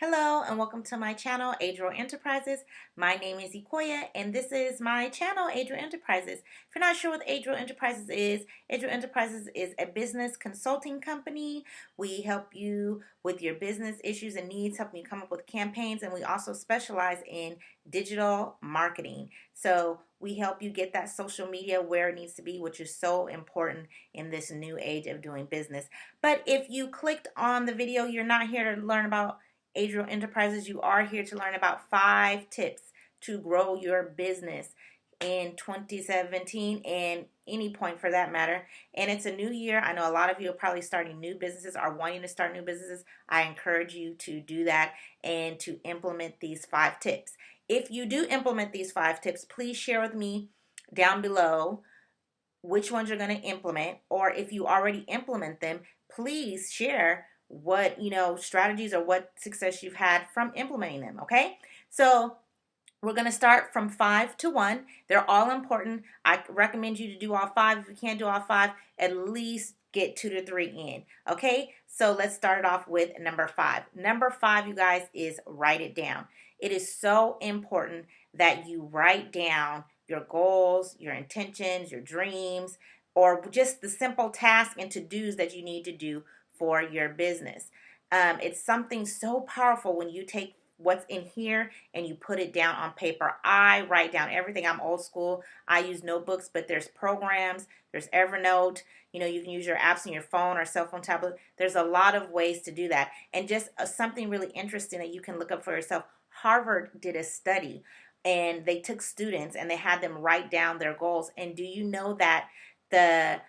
Hello and welcome to my channel, Adriel Enterprises. My name is Ikoya and this is my channel, Adriel Enterprises. If you're not sure what Adriel Enterprises is a business consulting company. We help you with your business issues and needs, helping you come up with campaigns, and we also specialize in digital marketing. So we help you get that social media where it needs to be, which is so important in this new age of doing business. But if you clicked on the video, you're not here to learn about Adriel Enterprises. You are here to learn about 5 tips to grow your business in 2017 and any point for that matter. And it's a new year. I know a lot of you are probably starting new businesses or wanting to start new businesses. I encourage you to do that and to implement these 5 tips. If you do implement these 5 tips, please share with me down below which ones you're going to implement, or if you already implement them, please share what strategies or what success you've had from implementing them. Okay, so we're going to start from 5 to 1. They're all important. I recommend you to do all 5. If you can't do all 5, at least get 2 to 3 in. Okay, so let's start off with number 5. Number 5, you guys, is write it down. It is so important that you write down your goals, your intentions, your dreams, or just the simple tasks and to-dos that you need to do for your business. It's something so powerful when you take what's in here and you put it down on paper. I write down everything. I'm old school. I use notebooks, but there's programs, there's Evernote. You can use your apps on your phone or cell phone tablet. There's a lot of ways to do that. And just something really interesting that you can look up for yourself. Harvard did a study and they took students and they had them write down their goals. And do you know that the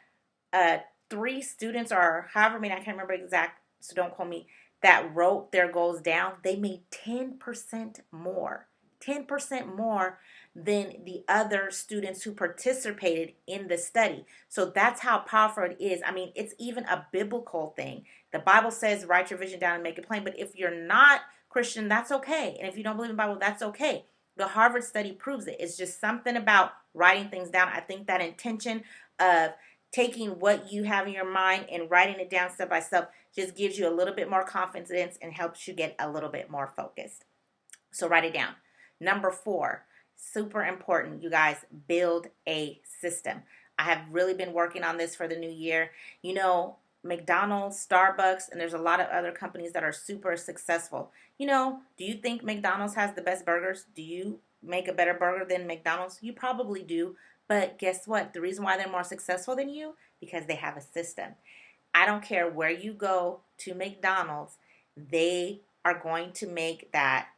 3 students, or however many, I can't remember exact, so don't quote me, that wrote their goals down, they made 10% more. 10% more than the other students who participated in the study. So that's how powerful it is. I mean, it's even a biblical thing. The Bible says, write your vision down and make it plain. But if you're not Christian, that's okay. And if you don't believe in the Bible, that's okay. The Harvard study proves it. It's just something about writing things down. I think that intention of taking what you have in your mind and writing it down step by step just gives you a little bit more confidence and helps you get a little bit more focused. So write it down. Number 4, super important, you guys, build a system. I have really been working on this for the new year. McDonald's, Starbucks, and there's a lot of other companies that are super successful. Do you think McDonald's has the best burgers? Do you make a better burger than McDonald's? You probably do. But guess what? The reason why they're more successful than you, because they have a system. I don't care where you go to McDonald's, they are going to make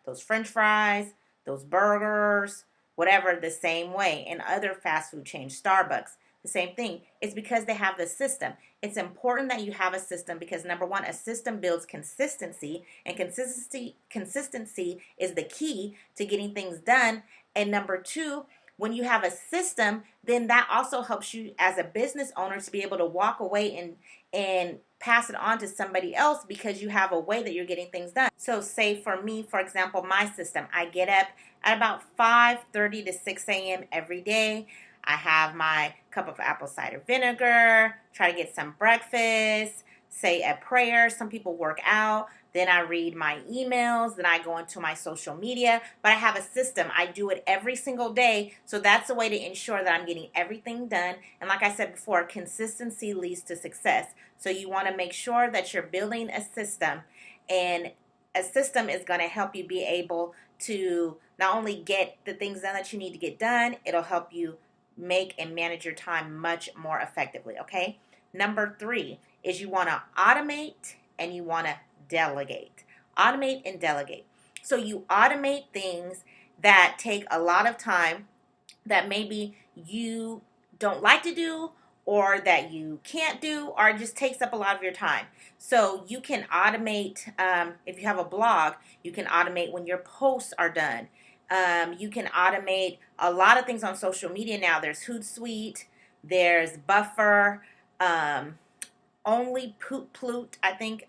those French fries, those burgers, whatever, the same way. And other fast food chains, Starbucks, the same thing. It's because they have the system. It's important that you have a system because, number 1, a system builds consistency, and consistency is the key to getting things done. And number 2, when you have a system, then that also helps you as a business owner to be able to walk away and pass it on to somebody else because you have a way that you're getting things done. So say for me, for example, my system, I get up at about 5:30 to 6 a.m. every day. I have my cup of apple cider vinegar, try to get some breakfast, say a prayer. Some people work out. Then I read my emails. Then I go into my social media. But I have a system. I do it every single day. So that's a way to ensure that I'm getting everything done. And like I said before, consistency leads to success. So you want to make sure that you're building a system. And a system is going to help you be able to not only get the things done that you need to get done, it'll help you make and manage your time much more effectively. Okay? Number 3 is you want to automate and you want to delegate. Automate and delegate. So you automate things that take a lot of time that maybe you don't like to do or that you can't do or it just takes up a lot of your time. So you can automate, if you have a blog, you can automate when your posts are done. You can automate a lot of things on social media now. There's Hootsuite, there's Buffer, Only Put, I don't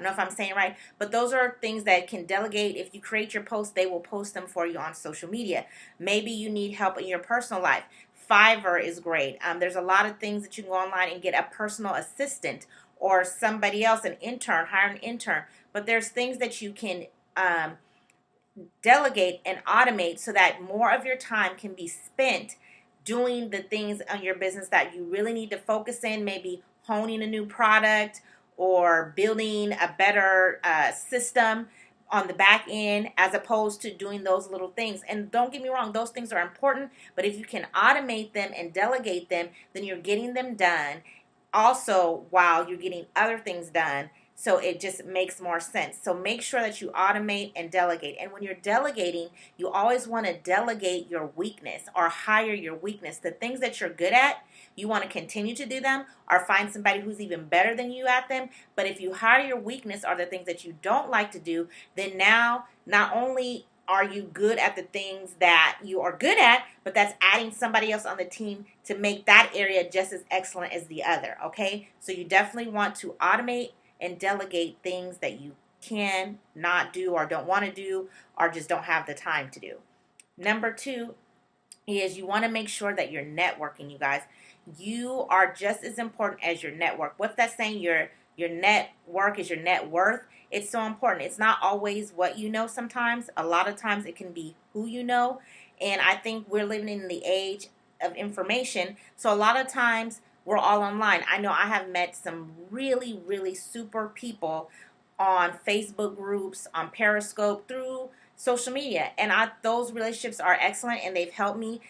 know if I'm saying right, but those are things that can delegate. If you create your posts, they will post them for you on social media. Maybe you need help in your personal life. Fiverr is great. There's a lot of things that you can go online and get a personal assistant or somebody else, an intern, hire an intern. But there's things that you can delegate and automate so that more of your time can be spent doing the things on your business that you really need to focus in, maybe honing a new product or building a better system on the back end, as opposed to doing those little things. And don't get me wrong, those things are important, but if you can automate them and delegate them, then you're getting them done also while you're getting other things done. So it just makes more sense. So make sure that you automate and delegate. And when you're delegating, you always want to delegate your weakness or hire your weakness. The things that you're good at, you want to continue to do them or find somebody who's even better than you at them. But if you hire your weakness or the things that you don't like to do, then now not only are you good at the things that you are good at, but that's adding somebody else on the team to make that area just as excellent as the other, okay? So you definitely want to automate and delegate things that you can not do or don't want to do or just don't have the time to do. Number 2 is you want to make sure that you're networking, you guys. You are just as important as your network. What's that saying? Your network is your net worth. It's so important. It's not always what you know sometimes. A lot of times it can be who you know. And I think we're living in the age of information. So a lot of times we're all online. I know I have met some really, really super people on Facebook groups, on Periscope, through social media. And those relationships are excellent, and they've helped me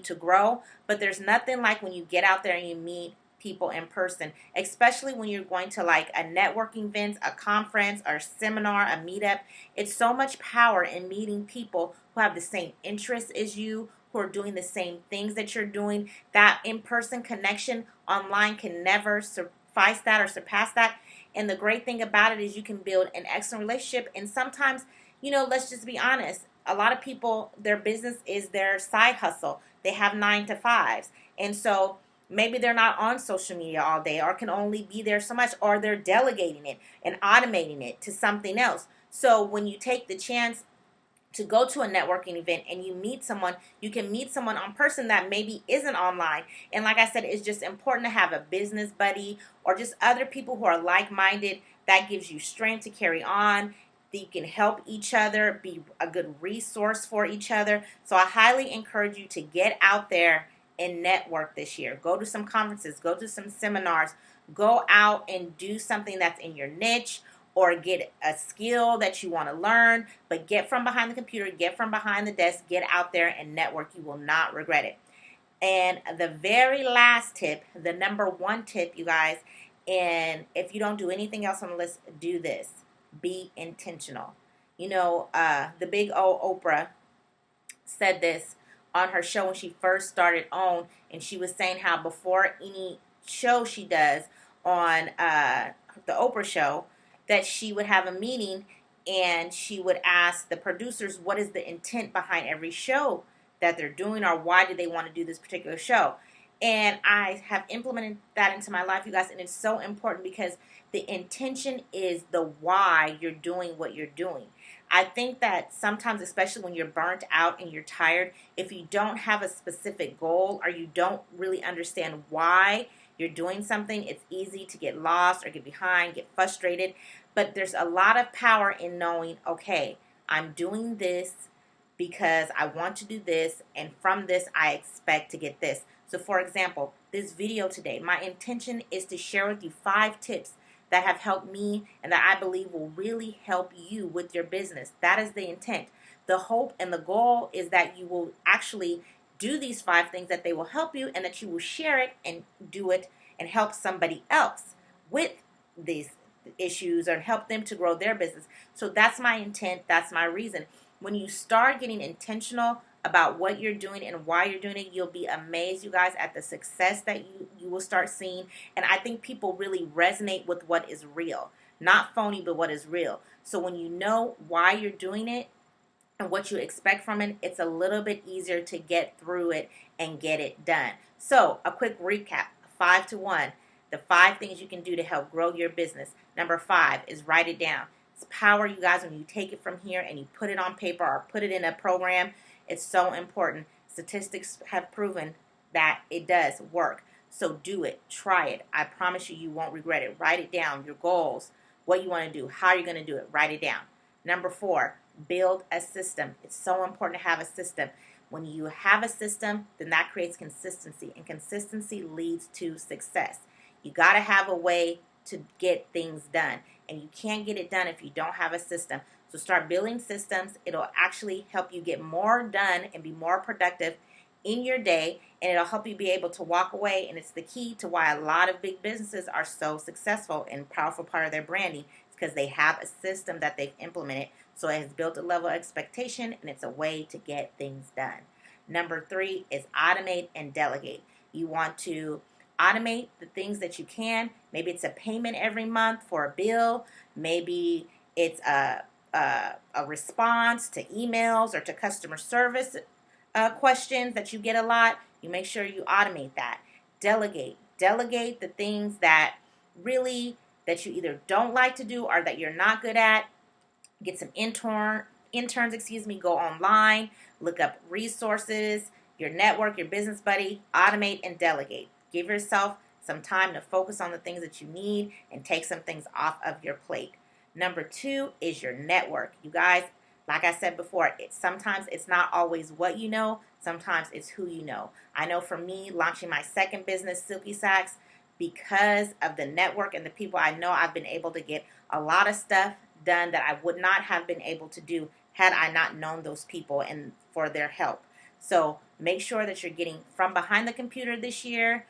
to grow. But there's nothing like when you get out there and you meet people in person, especially when you're going to like a networking event, a conference, or a seminar, a meetup. It's so much power in meeting people who have the same interests as you, who are doing the same things that you're doing. That in-person connection online can never suffice that or surpass that. And the great thing about it is you can build an excellent relationship. And sometimes, let's just be honest. A lot of people, their business is their side hustle. They have 9 to 5s. And so maybe they're not on social media all day or can only be there so much, or they're delegating it and automating it to something else. So when you take the chance to go to a networking event and you meet someone, you can meet someone on person that maybe isn't online. And like I said, it's just important to have a business buddy or just other people who are like-minded. That gives you strength to carry on. That you can help each other, be a good resource for each other. So I highly encourage you to get out there and network this year. Go to some conferences, go to some seminars, go out and do something that's in your niche, or get a skill that you want to learn, but get from behind the computer, get from behind the desk, get out there and network. You will not regret it. And the very last tip, the number 1 tip, you guys, and if you don't do anything else on the list, do this. Be intentional. The big old Oprah said this on her show when she first started on, and she was saying how before any show she does on the Oprah show, that she would have a meeting and she would ask the producers what is the intent behind every show that they're doing, or why do they want to do this particular show. And I have implemented that into my life, you guys, and it's so important because the intention is the why you're doing what you're doing. I think that sometimes, especially when you're burnt out and you're tired, if you don't have a specific goal or you don't really understand why you're doing something, it's easy to get lost or get behind, get frustrated. But there's a lot of power in knowing, okay, I'm doing this because I want to do this, and from this I expect to get this. So for example, this video today, my intention is to share with you 5 tips that have helped me and that I believe will really help you with your business. That is the intent. The hope and the goal is that you will actually do these 5 things, that they will help you, and that you will share it and do it and help somebody else with these issues or help them to grow their business. So that's my intent. That's my reason. When you start getting intentional about what you're doing and why you're doing it, you'll be amazed, you guys, at the success that you will start seeing. And I think people really resonate with what is real. Not phony, but what is real. So when you know why you're doing it and what you expect from it, it's a little bit easier to get through it and get it done. So a quick recap, 5 to 1. The 5 things you can do to help grow your business. Number 5 is write it down. It's power, you guys, when you take it from here and you put it on paper or put it in a program. It's so important. Statistics have proven that it does work. So do it. Try it. I promise you, you won't regret it. Write it down. Your goals, what you want to do, how you're going to do it. Write it down. Number 4, build a system. It's so important to have a system. When you have a system, then that creates consistency, and consistency leads to success. You got to have a way to get things done, and you can't get it done if you don't have a system. So start building systems. It'll actually help you get more done and be more productive in your day, and it'll help you be able to walk away. And it's the key to why a lot of big businesses are so successful and powerful part of their branding. It's because they have a system that they've implemented, so it has built a level of expectation, and it's a way to get things done. Number 3 is automate and delegate. You want to automate the things that you can. Maybe it's a payment every month for a bill. Maybe it's a response to emails or to customer service questions that you get a lot. You make sure you automate that. Delegate. Delegate the things that really that you either don't like to do or that you're not good at. Get some interns, go online, look up resources, your network, your business buddy, automate and delegate. Give yourself some time to focus on the things that you need and take some things off of your plate. Number 2 is your network. You guys, like I said before, sometimes it's not always what you know, sometimes it's who you know. I know for me, launching my second business, Silky Sacks, because of the network and the people I know, I've been able to get a lot of stuff done that I would not have been able to do had I not known those people and for their help. So make sure that you're getting from behind the computer this year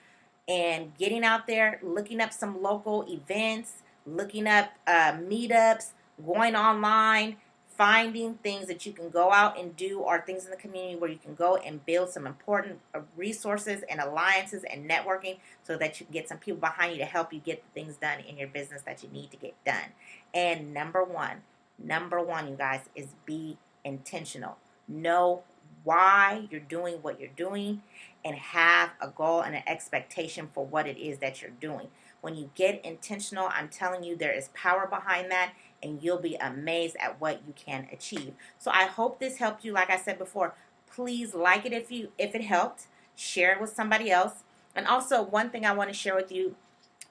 and getting out there, looking up some local events, looking up meetups, going online, finding things that you can go out and do, or things in the community where you can go and build some important resources and alliances and networking so that you can get some people behind you to help you get the things done in your business that you need to get done. And number one, you guys, is be intentional. Know why you're doing what you're doing and have a goal and an expectation for what it is that you're doing. When you get intentional, I'm telling you, there is power behind that, and you'll be amazed at what you can achieve. So I hope this helped you. Like I said before, please like it if it helped. Share it with somebody else. And also, one thing I want to share with you,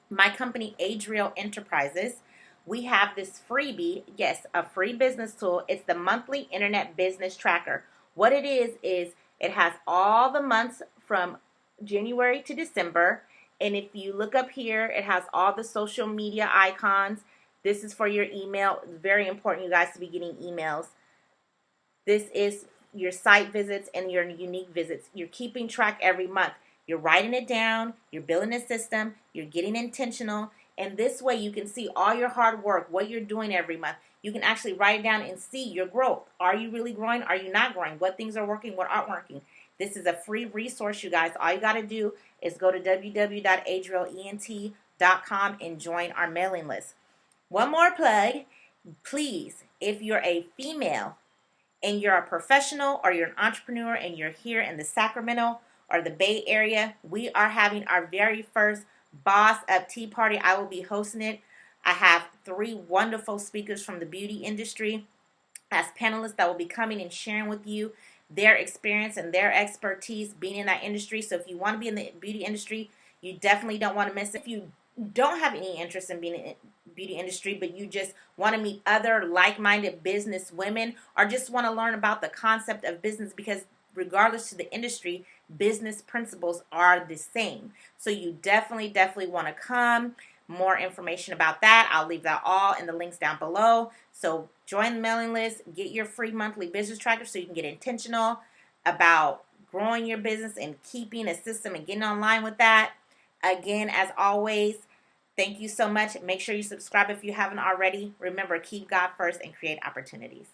my company, Adriel Enterprises, we have this freebie, yes, a free business tool. It's the monthly internet business tracker. What it is it has all the months from January to December. And if you look up here, it has all the social media icons. This is for your email. It's very important, you guys, to be getting emails. This is your site visits and your unique visits. You're keeping track every month. You're writing it down. You're building a system. You're getting intentional. And this way you can see all your hard work, what you're doing every month. You can actually write it down and see your growth. Are you really growing? Are you not growing? What things are working? What aren't working? This is a free resource, you guys. All you got to do is go to www.adrielent.com and join our mailing list. One more plug. Please, if you're a female and you're a professional or you're an entrepreneur and you're here in the Sacramento or the Bay Area, we are having our very first Boss Up Tea Party. I will be hosting it. I have 3 wonderful speakers from the beauty industry as panelists that will be coming and sharing with you their experience and their expertise being in that industry. So if you want to be in the beauty industry, you definitely don't want to miss it. If you don't have any interest in being in the beauty industry, but you just want to meet other like-minded business women or just want to learn about the concept of business, because regardless to the industry, business principles are the same. So you definitely want to come. More information about that, I'll leave that all in the links down below. So join the mailing list, get your free monthly business tracker so you can get intentional about growing your business and keeping a system and getting online with that. Again, as always, thank you so much. Make sure you subscribe if you haven't already. Remember, keep God first and create opportunities.